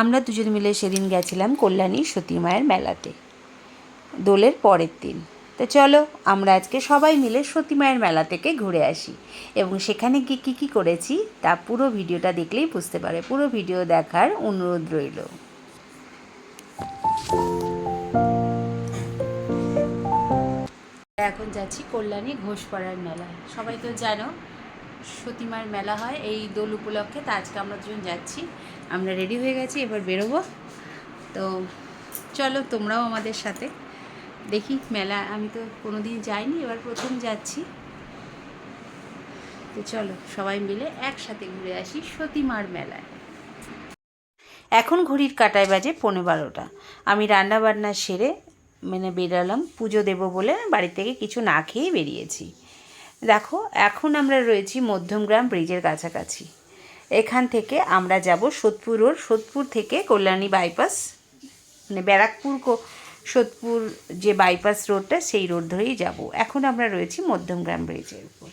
আমরা দুজন মিলে সেদিন গেছিলাম কল্যাণী সতী মায়ের মেলাতে, দোলের পরের দিন। তো চলো আমরা আজকে সবাই মিলে সতী মায়ের মেলা থেকে ঘুরে আসি এবং সেখানে গিয়ে কী কী করেছি তা পুরো ভিডিওটা দেখলেই বুঝতে পারে। পুরো ভিডিও দেখার অনুরোধ রইল। এখন যাচ্ছি কল্যাণী ঘোষপাড়ার মেলায়। সবাই তো জানো সতী মায়ের মেলা হয় এই দোল উপলক্ষে। তা আজকে আমরা দুজন যাচ্ছি, আমরা রেডি হয়ে গেছি, এবার বেরোবো। তো চলো তোমরাও আমাদের সাথে। দেখি মেলা, আমি তো কোনো দিন যাইনি, এবার প্রথম যাচ্ছি। তো চলো সবাই মিলে একসাথে ঘুরে আসি সতী মার মেলায়। এখন ঘড়ির কাঁটায় বাজে 11:15। আমি রান্না বান্না সেরে বেরালাম, পুজো দেবো বলে বাড়ি থেকে কিছু না খেয়েই বেরিয়েছি। দেখো এখন আমরা রয়েছি মধ্যমগ্রাম ব্রিজের কাছাকাছি। এখান থেকে আমরা যাব সোদপুর রোড, সোদপুর থেকে কল্যাণী বাইপাস, ব্যারাকপুর সোদপুর যে বাইপাস রোডটা সেই রোড ধরেই যাব। এখন আমরা রয়েছি মধ্যমগ্রাম ব্রিজের উপর।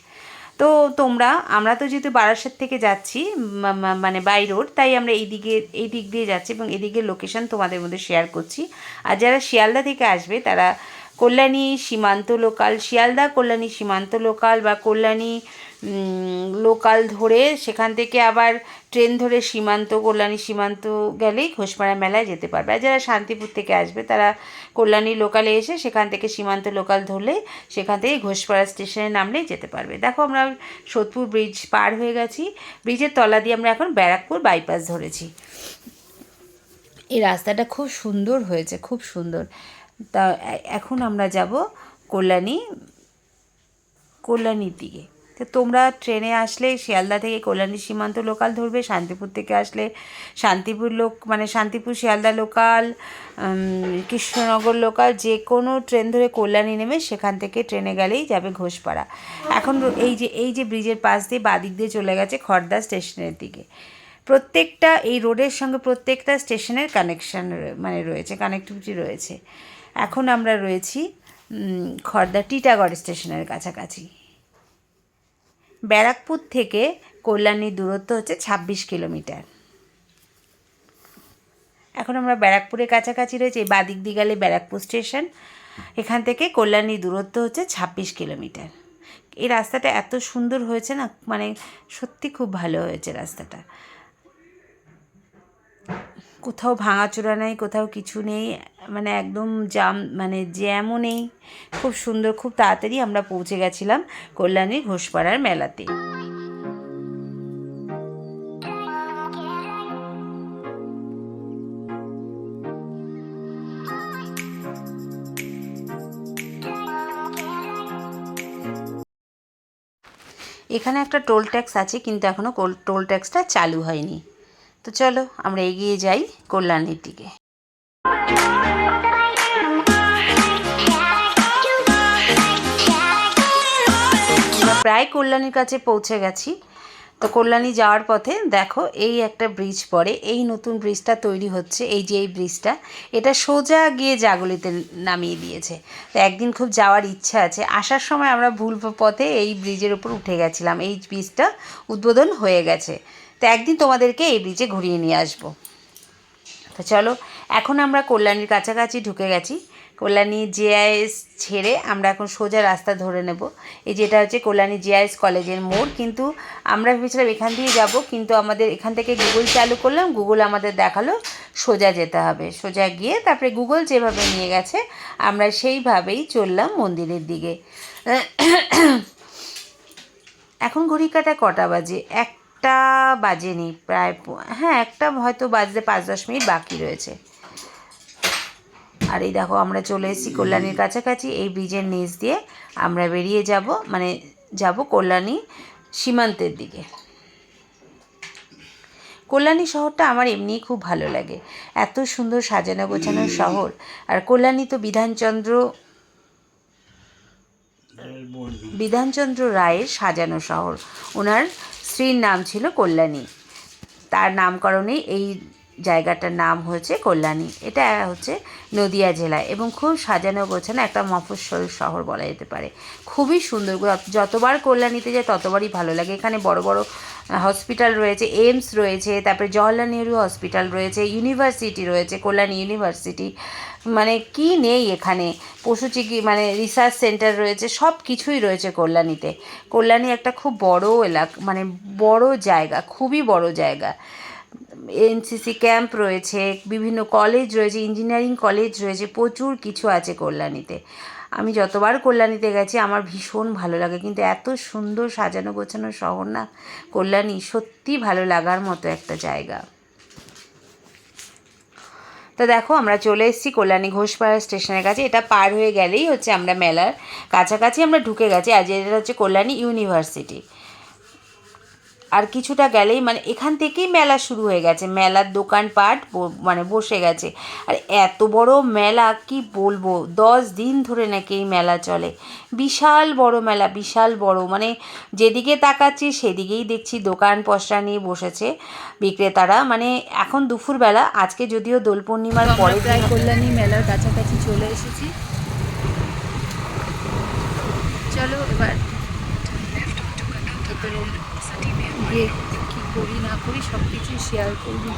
তো আমরা তো যেহেতু বারাসাত থেকে যাচ্ছি বাই রোড, তাই আমরা এই দিক দিয়ে যাচ্ছি এবং এদিকের লোকেশন তোমাদের মধ্যে শেয়ার করছি। আর যারা শিয়ালদা থেকে আসবে তারা কল্যাণী সীমান্ত লোকাল, শিয়ালদা কল্যাণী সীমান্ত লোকাল বা কল্যাণী লোকাল ধরে সেখান থেকে আবার ট্রেন ধরে কল্যাণী সীমান্ত গেলেই ঘোষপাড়া মেলায় যেতে পারবে। আর যারা শান্তিপুর থেকে আসবে তারা কল্যাণী লোকালে এসে সেখান থেকে সীমান্ত লোকাল ধরলে সেখান থেকে ঘোষপাড়া স্টেশনে নামলেই যেতে পারবে। দেখো আমরা সোদপুর ব্রিজ পার হয়ে গেছি, ব্রিজের তলা দিয়ে আমরা এখন ব্যারাকপুর বাইপাস ধরেছি। এই রাস্তাটা খুব সুন্দর হয়েছে, খুব সুন্দর। তা এখন আমরা যাব কল্যাণীর দিকে। তো তোমরা ট্রেনে আসলে শিয়ালদা থেকে কল্যাণী সীমান্ত লোকাল ধরবে, শান্তিপুর থেকে আসলে শান্তিপুর শিয়ালদা লোকাল, কৃষ্ণনগর লোকাল, যে কোনো ট্রেন ধরে কল্যাণী নেমে সেখান থেকে ট্রেনে গেলেই যাবে ঘোষপাড়া। এখন এই যে ব্রিজের পাশ দিয়ে বাদিক দিয়ে চলে গেছে খড়দা স্টেশনের দিকে। প্রত্যেকটা এই রোডের সঙ্গে প্রত্যেকটা স্টেশনের কানেকশান রয়েছে, কানেক্টিভিটি রয়েছে। এখন আমরা রয়েছি খড়দা টিটাগড় স্টেশনের কাছাকাছি। ব্যারাকপুর থেকে কল্যাণীর দূরত্ব হচ্ছে 26 কিলোমিটার। এখন আমরা ব্যারাকপুরের কাছাকাছি রয়েছে, এই বাদিক দিয়ে গেলে ব্যারাকপুর স্টেশন। এখান থেকে কল্যাণীর দূরত্ব হচ্ছে 26 কিলোমিটার। এই রাস্তাটা এত সুন্দর হয়েছে না, সত্যি খুব ভালো হয়েছে রাস্তাটা। কোথাও ভাঙাচোরা নেই, কোথাও কিছু নেই, একদম জ্যামও নেই। খুব সুন্দর, খুব তাড়াতাড়ি আমরা পৌঁছে গেছিলাম কল্যাণীর ঘোষপাড়ার মেলাতে। এখানে একটা টোল ট্যাক্স আছে, কিন্তু এখনও টোল ট্যাক্সটা চালু হয়নি। তো চলো আমরা এগিয়ে যাই কল্যাণীর দিকে। আমরা প্রায় কল্যাণীর কাছে পৌঁছে গেছি। তো কল্যাণী যাওয়ার পথে দেখো এই একটা ব্রিজ পড়ে, এই নতুন ব্রিজটা তৈরি হচ্ছে। এই যে এই ব্রিজটা, এটা সোজা গিয়ে জাগলিতে নামিয়ে দিয়েছে। তো একদিন খুব যাওয়ার ইচ্ছা আছে। আসার সময় আমরা ভুল পথে এই ব্রিজের উপর উঠে গেছিলাম, এই ব্রিজটা উদ্বোধন হয়ে গেছে। তো একদিন তোমাদেরকে এই ব্রিজে ঘুরিয়ে নিয়ে আসবো। তো চলো এখন আমরা কল্যাণীর কাছাকাছি ঢুকে গেছি। কল্যাণী জেআইএস ছেড়ে আমরা এখন সোজা রাস্তা ধরে নেব। এই যেটা হচ্ছে কল্যাণী জেআইএস কলেজের মোড়। কিন্তু আমরা ভেবেছিলাম এখান দিয়ে যাব, কিন্তু আমাদের এখান থেকে গুগল চালু করলাম, গুগল আমাদের দেখালো সোজা যেতে হবে। সোজা গিয়ে তারপরে গুগল যেভাবে নিয়ে গেছে আমরা সেইভাবেই চললাম মন্দিরের দিকে। এখন ঘড়ি কাটা কটা বাজে? একটা বাজেনি, প্রায় একটা হয়তো বাজতে 5-10 মিনিট বাকি রয়েছে। আর এই দেখো আমরা চলে এসেছি কল্যাণীর কাছাকাছি। এই ব্রিজের নিচ দিয়ে আমরা বেরিয়ে যাব কল্যাণী সীমান্তের দিকে। কল্যাণী শহরটা আমার এমনিই খুব ভালো লাগে, এত সুন্দর সাজানো গোছানো শহর। আর কল্যাণী তো বিধানচন্দ্র রায়ের সাজানো শহর। ওনার স্ত্রীর নাম ছিল কল্যাণী, তার নামকরণে এই জায়গাটার নাম হচ্ছে কল্যাণী। এটা হচ্ছে নদিয়া জেলায় এবং খুব সাজানো গোছানো একটা মফস্বল শহর বলা যেতে পারে। খুবই সুন্দর, যতবার কল্যাণীতে যায় ততবারই ভালো লাগে। এখানে বড় বড় হসপিটাল রয়েছে, এইমস রয়েছে, তারপরে জওহরলাল নেহরু হসপিটাল রয়েছে, ইউনিভার্সিটি রয়েছে, কল্যাণী ইউনিভার্সিটি, মানে কি নেই এখানে, মানে রিসার্চ সেন্টার রয়েছে, সব কিছুই রয়েছে কল্যাণীতে। কল্যাণী একটা খুব বড় এলাকা, মানে বড় জায়গা, খুবই বড় জায়গা। এনসিসি ক্যাম্প রয়েছে, বিভিন্ন কলেজ রয়েছে, ইঞ্জিনিয়ারিং কলেজ রয়েছে, প্রচুর কিছু আছে কল্যাণীতে। আমি যতবার কল্যাণীতে গেছি আমার ভীষণ ভালো লাগে, কিন্তু এত সুন্দর সাজানো গোছানো শহর না কল্যাণী, সত্যি ভালো লাগার মতো একটা জায়গা। তো দেখো আমরা চলে এসেছি কল্যাণী ঘোষপাড়া স্টেশনের কাছে। এটা পার হয়ে গেলেই হচ্ছে আমরা মেলার কাছাকাছি আমরা ঢুকে গেছি। আজ এটা হচ্ছে কল্যাণী ইউনিভার্সিটি। আর কিছুটা গেলেই মানে এখান থেকেই মেলা শুরু হয়ে গেছে, মেলার দোকানপাট মানে বসে গেছে। আর এত বড় মেলা কি বলবো, 10 দিন ধরে নাকি এই মেলা চলে। বিশাল বড় মেলা, বিশাল বড়, মানে যেদিকে তাকাচ্ছি সেদিকেই দেখছি দোকান পসরা নিয়ে বসেছে বিক্রেতারা। মানে এখন দুপুরবেলা, আজকে যদিও দোল পূর্ণিমার পরে প্রায় কল্যাণী মেলার কাছাকাছি চলে এসেছি। চলো এবার গিয়ে কী করি না করি সব কিছু শেয়ার করবো।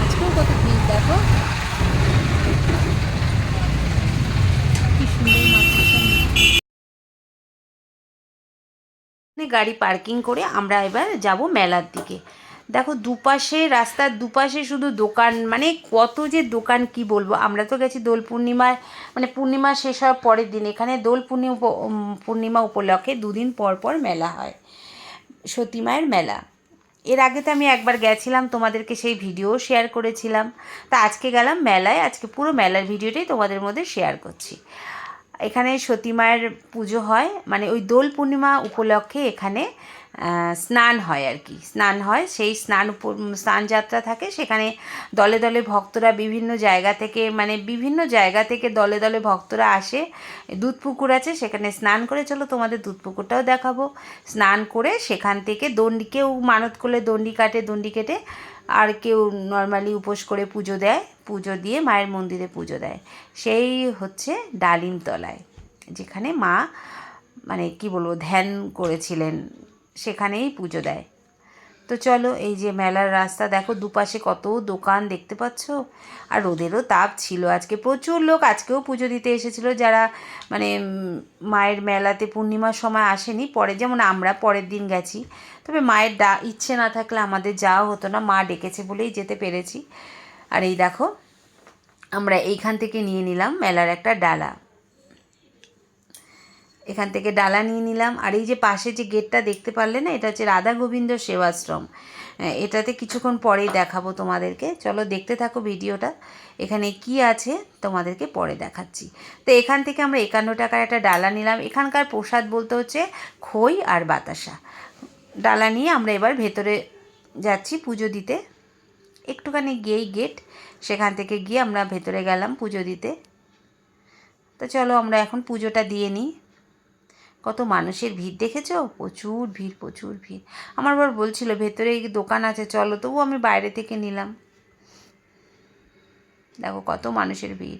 আজকেও কত ভিড় দেখো, কি সুন্দর মাথাটা। গাড়ি পার্কিং করে আমরা এবার যাব মেলার দিকে। দেখো দুপাশে, রাস্তার দুপাশে শুধু দোকান, মানে কত যে দোকান কি বলবো। আমরা তো গেছি দোল পূর্ণিমার, মানে পূর্ণিমা শেষ হওয়ার পরের দিন। এখানে দোল পূর্ণিমা উপলক্ষে 2 দিন পর পর মেলা হয়, সতী মায়ের মেলা। এর আগে তো আমি একবার গেছিলাম, তোমাদেরকে সেই ভিডিও শেয়ার করেছিলাম। তা আজকে গেলাম মেলায়, আজকে পুরো মেলার ভিডিওটাই তোমাদের মধ্যে শেয়ার করছি। এখানে সতী মায়ের পুজো হয়, মানে ওই দোল পূর্ণিমা উপলক্ষে এখানে স্নান হয় আর কি, স্নান হয়। সেই স্নান যাত্রা থাকে, সেখানে দলে দলে ভক্তরা বিভিন্ন জায়গা থেকে, মানে বিভিন্ন জায়গা থেকে দলে দলে ভক্তরা আসে। দুধ পুকুর আছে, সেখানে স্নান করে, চলো তোমাদের দুধ পুকুরটাও দেখাবো। স্নান করে সেখান থেকে দণ্ডি, কেউ মানত করলে দণ্ডি কাটে, দণ্ডি কেটে, আর কেউ নর্মালি উপোস করে পুজো দেয়, পুজো দিয়ে মায়ের মন্দিরে পুজো দেয়। সেই হচ্ছে ডালিমতলায়, যেখানে মা মানে কি বলবো ধ্যান করেছিলেন, সেখানেই পুজো দেয়। তো চলো, এই যে মেলার রাস্তা দেখো, দুপাশে কত দোকান দেখতে পাচ্ছ। আর রোদেরও তাপ ছিল আজকে, প্রচুর লোক আজকেও পুজো দিতে এসেছিলো, যারা মানে মায়ের মেলাতে পূর্ণিমার সময় আসেনি, পরে যেমন আমরা পরের দিন গেছি। তবে মায়ের ইচ্ছে না থাকলে আমাদের যাওয়া হতো না, মা ডেকেছে বলেই যেতে পেরেছি। আর এই দেখো আমরা এইখান থেকে নিয়ে নিলাম মেলার একটা ডালা, এখান থেকে ডালা নিয়ে নিলাম। আর এই যে পাশে যে গেটটা দেখতে পারলে না, এটা হচ্ছে রাধা গোবিন্দ সেবাশ্রম। এটাতে কিছুক্ষণ পরেই দেখাবো তোমাদেরকে, চলো দেখতে থাকো ভিডিওটা। এখানে কি আছে তোমাদেরকে পরে দেখাচ্ছি। তো এখান থেকে আমরা 51 টাকার একটা ডালা নিলাম। এখানকার প্রসাদ বলতে হচ্ছে খই আর বাতাসা। ডালা নিয়ে আমরা এবার ভেতরে যাচ্ছি পুজো দিতে। একটুখানি গিয়েই গেট, সেখান থেকে গিয়ে আমরা ভেতরে গেলাম পুজো দিতে। তো চলো আমরা এখন পুজোটা দিয়ে নিই। কত মানুষের ভিড় দেখেছো, প্রচুর ভিড়, প্রচুর ভিড়। আমার বর বলছিল ভেতরে দোকান আছে চলো, তবু আমি বাইরে থেকে নিলাম। দেখো কত মানুষের ভিড়।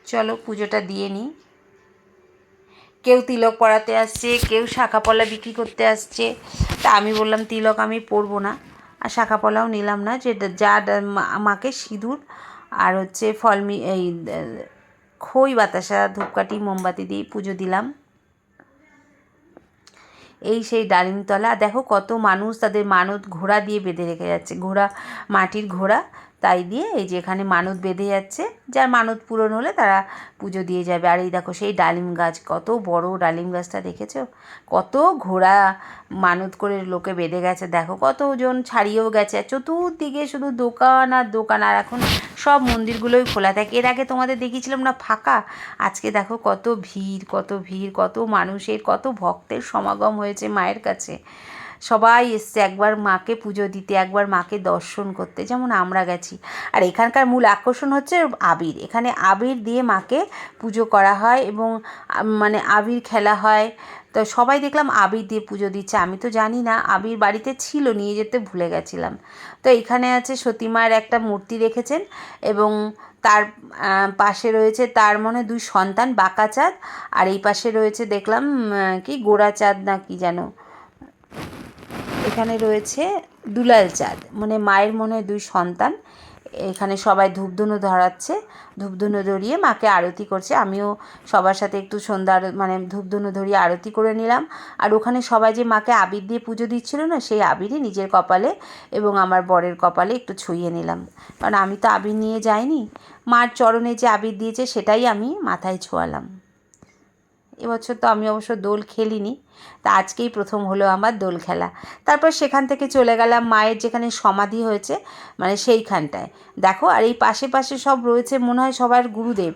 চলো পুজোটা দিয়ে নিই। কেউ তিলক পরাতে আসছে, কেউ শাঁখা পলা বিক্রি করতে আসছে। তা আমি বললাম তিলক আমি পরবো না, আর শাঁখা পলাও নিলাম না, যে যা মাকে সিঁদুর আর হচ্ছে এই খই বাতাসা ধূপকাঠি মোমবাতি দিয়ে পুজো দিলাম। এই সেই ডালিমতলা, দেখো কত মানুষ তাদের মানত ঘোড়া দিয়ে বেঁধে রেখে যাচ্ছে, ঘোড়া, মাটির ঘোড়া, তাই দিয়ে এই যে এখানে মানত বেঁধে যাচ্ছে, যার মানত পূরণ হলে তারা পুজো দিয়ে যাবে। আর এই দেখো সেই ডালিম গাছ, কত বড় ডালিম গাছটা দেখেছো, কত ঘোড়া মানত করে লোকে বেঁধে গেছে, দেখো কতজন ছাড়িয়েও গেছে। চতুর্দিকে শুধু দোকান আর দোকান, আর এখন সব মন্দিরগুলোই খোলা থাকে। এর আগে তোমাদের দেখিয়েছিলাম না ফাঁকা, আজকে দেখো কত ভিড়, কত ভিড়, কত মানুষের, কত ভক্তের সমাগম হয়েছে মায়ের কাছে। সবাই এসছে একবার মাকে পুজো দিতে, একবার মাকে দর্শন করতে, যেমন আমরা গেছি। আর এখানকার মূল আকর্ষণ হচ্ছে আবির। এখানে আবির দিয়ে মাকে পুজো করা হয় এবং মানে আবির খেলা হয়। তো সবাই দেখলাম আবির দিয়ে পুজো দিচ্ছে। আমি তো জানি না, আবির বাড়িতে ছিল, নিয়ে যেতে ভুলে গেছিলাম। তো এখানে আছে সতী মায়ের একটা মূর্তি রেখেছেন এবং তার পাশে রয়েছে তার মনে 2 সন্তান, বাঁকা চাঁদ, আর এই পাশে রয়েছে দেখলাম কি গোড়া চাঁদ না কি যেন, এখানে রয়েছে দুলাল চাঁদ, মানে মায়ের মনে 2 সন্তান। এখানে সবাই ধূপধুনো ধরাচ্ছে, ধূপধুনো ধরিয়ে মাকে আরতি করছে। আমিও সবার সাথে একটু সন্ধ্যা মানে ধূপধুনো ধরিয়ে আরতি করে নিলাম। আর ওখানে সবাই যে মাকে আবির দিয়ে পুজো দিচ্ছিল না, সেই আবিরই নিজের কপালে এবং আমার বরের কপালে একটু ছুঁয়ে নিলাম, কারণ আমি তো আবির নিয়ে যাইনি। মার চরণে যে আবির দিয়েছে সেটাই আমি মাথায় ছোঁয়ালাম। এবছর তো আমি অবশ্য দোল খেলিনি, তা আজকেই প্রথম হলো আমার দোল খেলা। তারপর সেখান থেকে চলে গেলাম মায়ের যেখানে সমাধি হয়েছে, মানে সেইখানটায় দেখো। আর এই পাশে পাশে সব রয়েছে মনে হয় সবার গুরুদেব,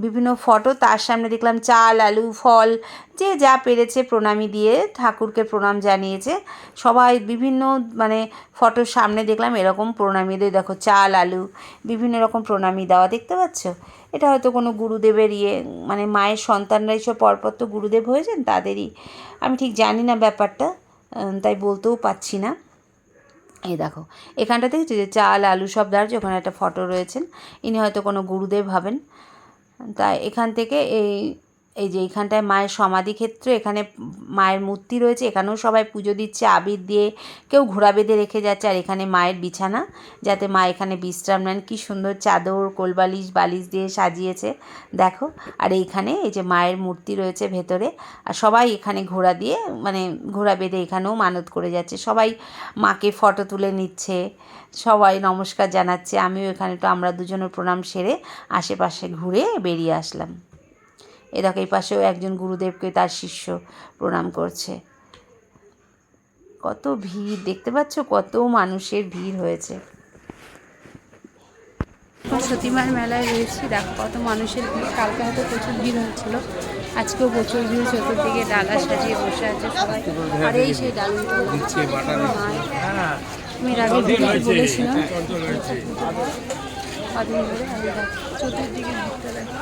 বিভিন্ন ফটো। তার সামনে দেখলাম চাল, আলু, ফল, যে যা পেরেছে প্রণামী দিয়ে ঠাকুরকে প্রণাম জানিয়েছে সবাই। বিভিন্ন মানে ফটোর সামনে দেখলাম এরকম প্রণামী দিয়ে, দেখো চাল, আলু, বিভিন্ন রকম প্রণামী দেওয়া, দেখতে পাচ্ছ? এটা হয়তো কোনো গুরুদেবের মানে মায়ের সন্তানরাই সব পরপর তো গুরুদেব হয়েছেন তাদেরই। আমি ঠিক জানি না ব্যাপারটা, তাই বলতেও পারছি না। এই দেখো এখানটা দেখছি যে চাল, আলু সব দেওয়া হচ্ছে, ওখানে একটা ফটো রয়েছেন, ইনি হয়তো কোনো গুরুদেব হবেন। তাই এখান থেকে এই যে এইখানটায় মায়ের সমাধিক্ষেত্র, এখানে মায়ের মূর্তি রয়েছে, এখানেও সবাই পুজো দিচ্ছে আবির দিয়ে, কেউ ঘোড়া বেঁধে রেখে যাচ্ছে। আর এখানে মায়ের বিছানা, যাতে মা এখানে বিশ্রাম নেন। কী সুন্দর চাদর, কোলবালিশ, বালিশ দিয়ে সাজিয়েছে দেখো। আর এইখানে এই যে মায়ের মূর্তি রয়েছে ভেতরে, আর সবাই এখানে ঘোড়া দিয়ে মানে ঘোড়া বেঁধে এখানেও মানত করে যাচ্ছে। সবাই মাকে ফটো তুলে নিচ্ছে, সবাই নমস্কার জানাচ্ছে। আমিও এখানে তো আমরা দুজনের প্রণাম সেরে আশেপাশে ঘুরে বেরিয়ে আসলাম। এ দেখো এই পাশেও একজন গুরুদেবকে তার শিষ্য প্রণাম করছে। কত ভিড় দেখতে পাচ্ছ, কত মানুষের ভিড় হয়েছে। সতীমার মেলায় রয়েছি, দেখো কত মানুষের ভিড়। কালকে হয়তো প্রচুর ভিড় হচ্ছিল, আজকেও প্রচুর ভিড়। চতুর্দিকে ডালা সাজিয়ে বসে আছে সবাই। আর এই সেই ডাল আমি আগে ভিডিওতে বলেছিলাম কদিন ধরে। আমি চতুর্দিকে ভিড়টা দেখো।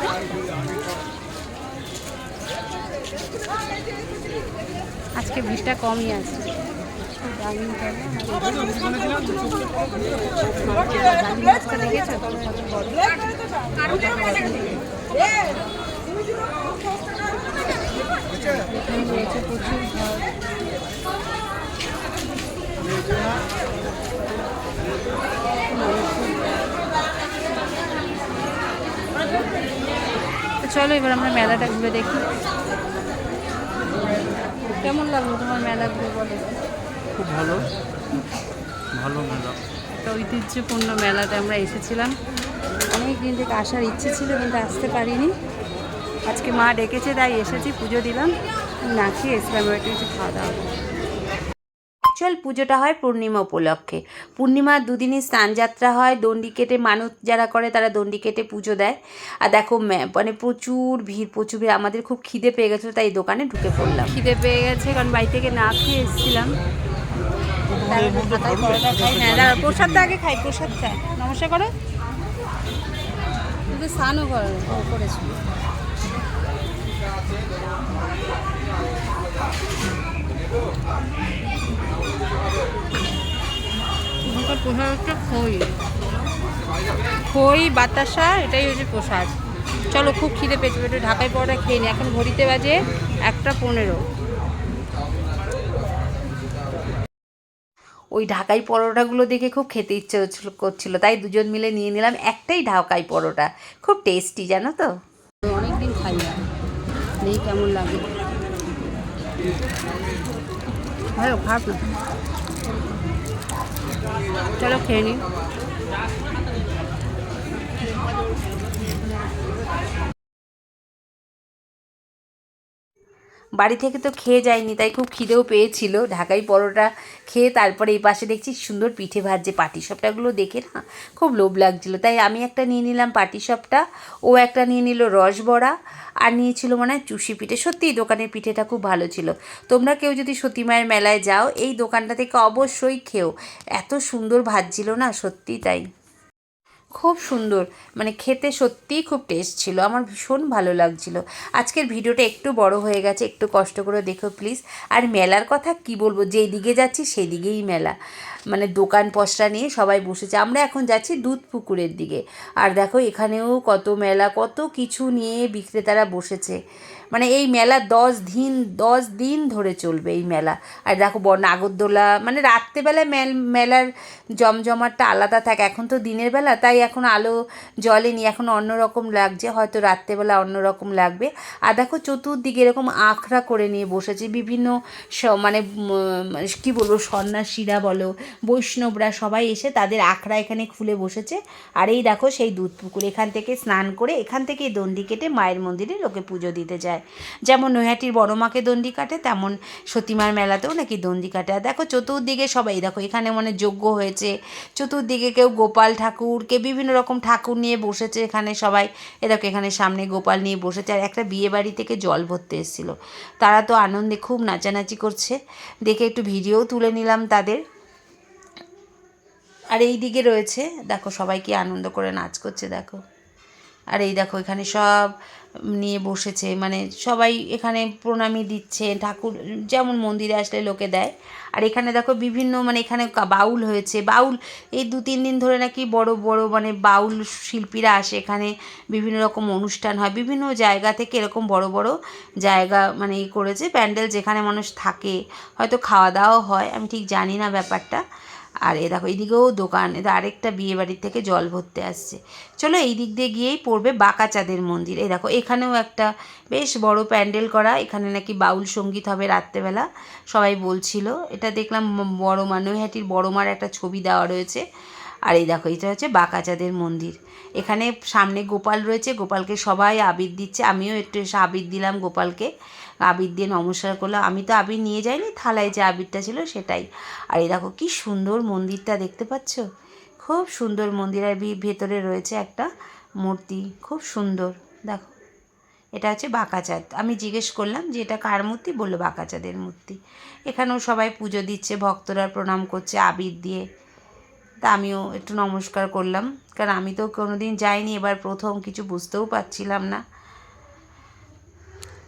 আজকে ভিড়টা কমই আছে। ডালিম গাছটা দেখেছো কত বড়? এখানে রয়েছে প্রচুর ঘর। তো চলো এবার আমরা মেলাটা ঘুরে দেখি। কেমন লাগলো তোমার মেলা ঘুরে বলো? খুব ভালো, ভালো মেলা। একটা ঐতিহ্যপূর্ণ মেলাতে আমরা এসেছিলাম। অনেক দিন থেকে আসার ইচ্ছে ছিল কিন্তু আসতে পারিনি। আজকে মা ডেকেছে তাই এসেছি, পুজো দিলাম, না খেয়ে এসলাম কিছু খাওয়া দাওয়া। অ্যাকচুয়াল পুজোটা হয় পূর্ণিমা উপলক্ষে। পূর্ণিমার দুদিনই স্নানযাত্রা হয়, দণ্ডি কেটে মানত যারা করে তারা দণ্ডি কেটে পুজো দেয়। আর দেখো মানে প্রচুর ভিড়, প্রচুর ভিড়। আমাদের খুব খিদে পেয়ে গেছিলো তাই দোকানে ঢুকে পড়লাম। খিদে পেয়ে গেছে কারণ বাড়ি থেকে না খেয়ে এসেছিলাম। হ্যাঁ দাঁড়া, প্রসাদটা আগে খাই, প্রসাদ খাই। নমস্কার করো, কিন্তু স্নানও করেছি। প্রসাদ হচ্ছে খই বাতাসা, এটাই হচ্ছে প্রসাদ। চলো খুব খিদে পেয়েছে, একটু ঢাকাই পরোটা খেয়ে নি। এখন ঘড়িতে বাজে 1:15। ওই ঢাকাই পরোটাগুলো দেখে খুব খেতে ইচ্ছে করছিল, তাই দুজন মিলে নিয়ে নিলাম একটাই ঢাকাই পরোটা। খুব টেস্টি জানো তো। অনেকদিন খাই না, দেখি কেমন লাগে। ভালো, খারাপ না। চলো খেয়ে নিই। বাড়ি থেকে তো খেয়ে যায়নি, তাই খুব খিদেও পেয়েছিল। ঢাকাই পরোটা খেয়ে তারপরে এই পাশে দেখছি সুন্দর পিঠে ভাজছে, পাটিসাপটাগুলো দেখে না খুব লোভ লাগছিলো, তাই আমি একটা নিয়ে নিলাম পাটিসাপটা, ও একটা নিয়ে নিল রসবড়া, আর নিয়েছিল মনে হয় চুষি পিঠে। সত্যিই দোকানের পিঠেটা খুব ভালো ছিল। তোমরা কেউ যদি সতী মায়ের মেলায় যাও এই দোকানটা থেকে অবশ্যই খেও, এত সুন্দর ভাজছিল না, সত্যি তাই, খুব সুন্দর, মানে খেতে সত্যিই খুব টেস্ট ছিল, আমার ভীষণ ভালো লাগছিল। আজকের ভিডিওটা একটু বড় হয়ে গেছে, একটু কষ্ট করে দেখো প্লিজ। আর মেলার কথা কি বলবো, যেই দিকে যাচ্ছি সেই দিকেই মেলা, মানে দোকান পসরা নিয়ে সবাই বসেছে। আমরা এখন যাচ্ছি দুধ পুকুরের দিকে, আর দেখো এখানেও কত মেলা, কত কিছু নিয়ে বিক্রেতারা বসেছে। মানে এই মেলা 10 দিন ধরে চলবে এই মেলা। আর দেখো নাগরদোলা, মানে রাত্রেবেলায় মেলার জমজমাটটা আলাদা থাকে, এখন তো দিনের বেলা তাই এখন আলো জ্বলেনি, এখন অন্যরকম লাগছে, হয়তো রাত্রেবেলা অন্যরকম লাগবে। আর দেখো চতুর্দিকে এরকম আখড়া করে নিয়ে বসেছে বিভিন্ন মানে কী বলবো, সন্ন্যাসীরা বলো, বৈষ্ণবরা সবাই এসে তাদের আখড়া এখানে খুলে বসেছে। আর এই দেখো সেই দুধ পুকুর, এখান থেকে স্নান করে এখান থেকেই দণ্ডি কেটে মায়ের মন্দিরে লোকে পুজো দিতে যায়। যেমন নৈহাটির বড় মাকে দণ্ডি কাটে, তেমন সতীমার মেলাতেও নাকি দণ্ডি কাটে। আর দেখো চতুর্দিকে সবাই, দেখো এখানে মানে যজ্ঞ হয়েছে, চতুর্দিকে কেউ গোপাল ঠাকুর, কে বিভিন্ন রকম ঠাকুর নিয়ে বসেছে এখানে সবাই। এ দেখো এখানে সামনে গোপাল নিয়ে বসেছে। আর একটা বিয়ে বাড়ি থেকে জল ভরতে এসেছিল, তারা তো আনন্দে খুব নাচানাচি করছে, দেখে একটু ভিডিও তুলে নিলাম তাদের। আর এই দিকে রয়েছে দেখো সবাই কি আনন্দ করে নাচ করছে দেখো। আর এই দেখো এখানে সব নিয়ে বসেছে, মানে সবাই এখানে প্রণামী দিচ্ছে, ঠাকুর যেমন মন্দিরে আসলে লোকে দেয়। আর এখানে দেখো বিভিন্ন, মানে এখানে বাউল হয়েছে, বাউল এই 2-3 দিন ধরে নাকি বড় বড় মানে বাউল শিল্পীরা আসে এখানে, বিভিন্ন রকম অনুষ্ঠান হয়, বিভিন্ন জায়গা থেকে এরকম বড় বড় জায়গা মানে করেছে প্যান্ডেল, যেখানে মানুষ থাকে, হয়তো খাওয়া দাওয়াও হয়, আমি ঠিক জানি না ব্যাপারটা। আর এ দেখো এইদিকেও দোকান, এটা আরেকটা বিয়ে বাড়ির থেকে জল ভরতে আসছে। চলো এই দিক দিয়ে গিয়েই পড়বে বাঁকাচাঁদের মন্দির। এই দেখো এখানেও একটা বেশ বড় প্যান্ডেল করা, এখানে নাকি বাউল সঙ্গীত হবে রাত্রেবেলা, সবাই বলছিল। এটা দেখলাম বড় মা, নৈহাটির বড় মার একটা ছবি দেওয়া রয়েছে। আর এই দেখো এটা হচ্ছে বাঁকাচাঁদের মন্দির, এখানে সামনে গোপাল রয়েছে, গোপালকে সবাই আবির দিচ্ছে, আমিও একটু এসে আবির দিলাম গোপালকে, আবির দিয়ে নমস্কার করলাম। আমি তো আবির নিয়ে যাইনি, থালায় যে আবিরটা ছিল সেটাই। আর এই দেখো কি সুন্দর মন্দিরটা, দেখতে পাচ্ছ, খুব সুন্দর মন্দির। আর ভেতরে রয়েছে একটা মূর্তি, খুব সুন্দর দেখো। এটা হচ্ছে বাঁকাচাঁদ, আমি জিজ্ঞেস করলাম যে এটা কার মূর্তি, বললো বাঁকাচাঁদের মূর্তি। এখানেও সবাই পুজো দিচ্ছে, ভক্তরা প্রণাম করছে আবির দিয়ে। তা আমিও একটু নমস্কার করলাম, কারণ আমি তো কোনোদিন যাইনি, এবার প্রথম, কিছু বুঝতেও পারছিলাম না।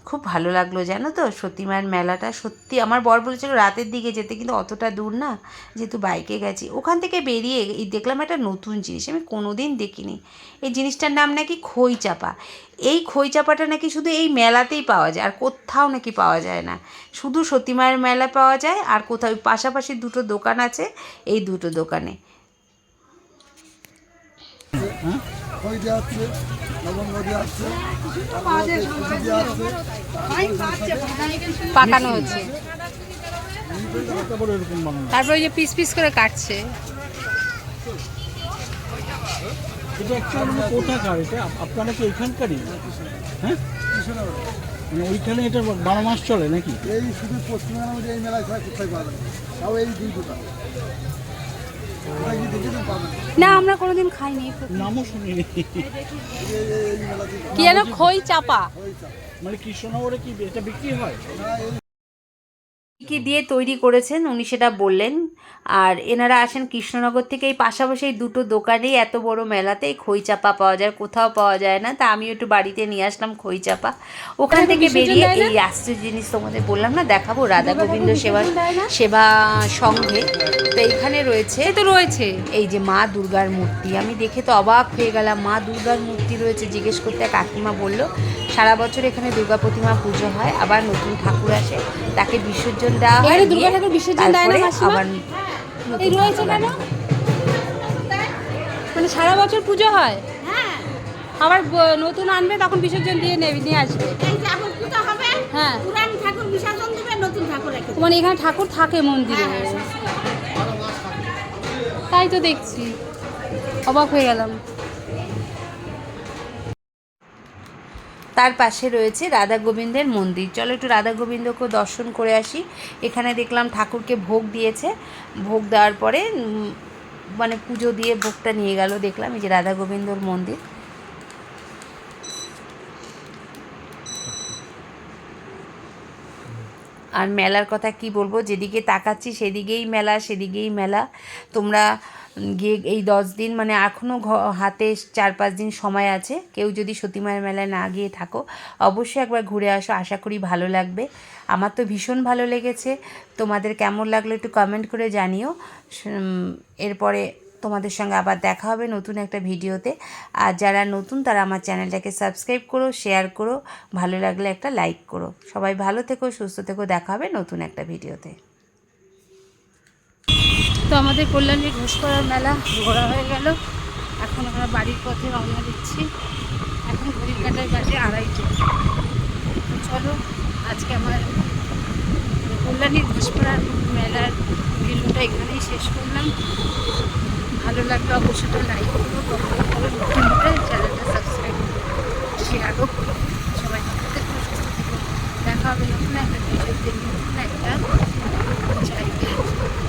খুব ভালো লাগলো জানো তো সতী মায়ের মেলাটা, সত্যি। আমার বর বলেছিল রাতের দিকে যেতে, কিন্তু অতটা দূর না, যেহেতু বাইকে গেছি। ওখান থেকে বেরিয়ে দেখলাম একটা নতুন জিনিস, আমি কোনোদিন দেখিনি। এই জিনিসটার নাম নাকি খই চাপা। এই খই চাপাটা নাকি শুধু এই মেলাতেই পাওয়া যায়, আর কোথাও নাকি পাওয়া যায় না, শুধু সতী মায়ের মেলা পাওয়া যায়। আর কোথাও পাশাপাশি 2টো দোকান আছে, এই 2টো দোকানে খই দেওয়া হচ্ছে, লবঙ্গ দেওয়া হচ্ছে, পাকানো হচ্ছে, তারপরে এরকম বানানো। তারপর ওই যে পিস পিস করে কাটছে। এটা অ্যাকচুয়ালি কোথাকার, এটা আপনারা কি ওইখানকারই? হ্যাঁ, মানে ওইখানে এটা 12 মাস চলে নাকি? এই শুধু পশ্চিমবঙ্গের মধ্যে এই মেলায় ছাড়া কোথায় পাওয়া যায়, তাও এই 2 দোকান। না আমরা কোনোদিন খাইনি, নামও শুনিনি। কি যেন খই চাপা, মানে কৃষ্ণনগরে কি এটা বিক্রি হয়? কী দিয়ে তৈরি করেছেন উনি সেটা বললেন। আর এনারা আসেন কৃষ্ণনগর থেকে, এই পাশাপাশি 2টো দোকানেই এত বড় মেলাতে এই খই চাপা পাওয়া যায়, কোথাও পাওয়া যায় না। তা আমিও একটু বাড়িতে নিয়ে আসলাম খই চাপা। ওখান থেকে বেরিয়ে এই আশ্চর্য জিনিস তোমাদের বললাম না দেখাবো, রাধা গোবিন্দ সেবা সংঘে। তো এইখানে রয়েছে, তো রয়েছে এই যে মা দুর্গার মূর্তি, আমি দেখে তো অবাক হয়ে গেলাম, মা দুর্গার মূর্তি রয়েছে। জিজ্ঞেস করতে কাকিমা বলল সারা বছর এখানে দুর্গা প্রতিমা পুজো হয়, আবার নতুন ঠাকুর আসে তাকে বিসর্জন দেওয়া হয়, দুর্গা ঠাকুর বিসর্জন দেয় না মাসিমা? আবার এই রয়েছে কেন, মানে সারা বছর পুজো হয়, আবার নতুন আনবে তখন বিসর্জন দিয়ে নিয়ে আসবে। হ্যাঁ, মানে এখানে ঠাকুর থাকে মন্দিরে, তাই তো দেখছি, অবাক হয়ে গেলাম। তার পাশে রয়েছে রাধা গোবিন্দের মন্দির। চলো একটু রাধা গোবিন্দকে দর্শন করে আসি। এখানে দেখলাম ঠাকুরকে ভোগ দিয়েছে, ভোগ দেওয়ার পরে মানে পুজো দিয়ে ভোগটা নিয়ে গেল। দেখলাম এই যে রাধা গোবিন্দর মন্দির। আর মেলার কথা কি বলবো, যেদিকে তাকাচ্ছি সেদিকেই মেলা, সেদিকেই মেলা। তোমরা গিয়ে এই 10 দিন মানে এখনও হাতে 4-5 দিন সময় আছে, কেউ যদি সতীমায়ের মেলায় না গিয়ে থাকো অবশ্যই একবার ঘুরে আসো, আশা করি ভালো লাগবে। আমার তো ভীষণ ভালো লেগেছে। তোমাদের কেমন লাগলো একটু কমেন্ট করে জানিও। এরপরে তোমাদের সঙ্গে আবার দেখা হবে নতুন একটা ভিডিওতে। আর যারা নতুন তারা আমার চ্যানেলটাকে সাবস্ক্রাইব করো, শেয়ার করো, ভালো লাগলে একটা লাইক করো। সবাই ভালো থেকো, সুস্থ থেকো, দেখা হবে নতুন একটা ভিডিওতে। তো আমাদের কল্যাণী ঘোষপাড়ার মেলা ঘোরা হয়ে গেল। এখন আমরা বাড়ির পথে রওনা দিচ্ছি। এখন ঘড়ির কাঁটায় বাজে 2:30। তো চলো আজকে আমার কল্যাণী ঘোষপাড়ার মেলার ভিডিওটা এখানেই শেষ করলাম। ভালো লাগলে অবশ্যই লাইক করো, কমেন্ট করো, নতুন হলে চ্যানেলটা সাবস্ক্রাইব করো, শেয়ারও করো। সবাই ভালো থেকো, সুস্থ থেকো, দেখা হবে নতুন একটা ভিডিওতে, নতুন একটা জায়গায়।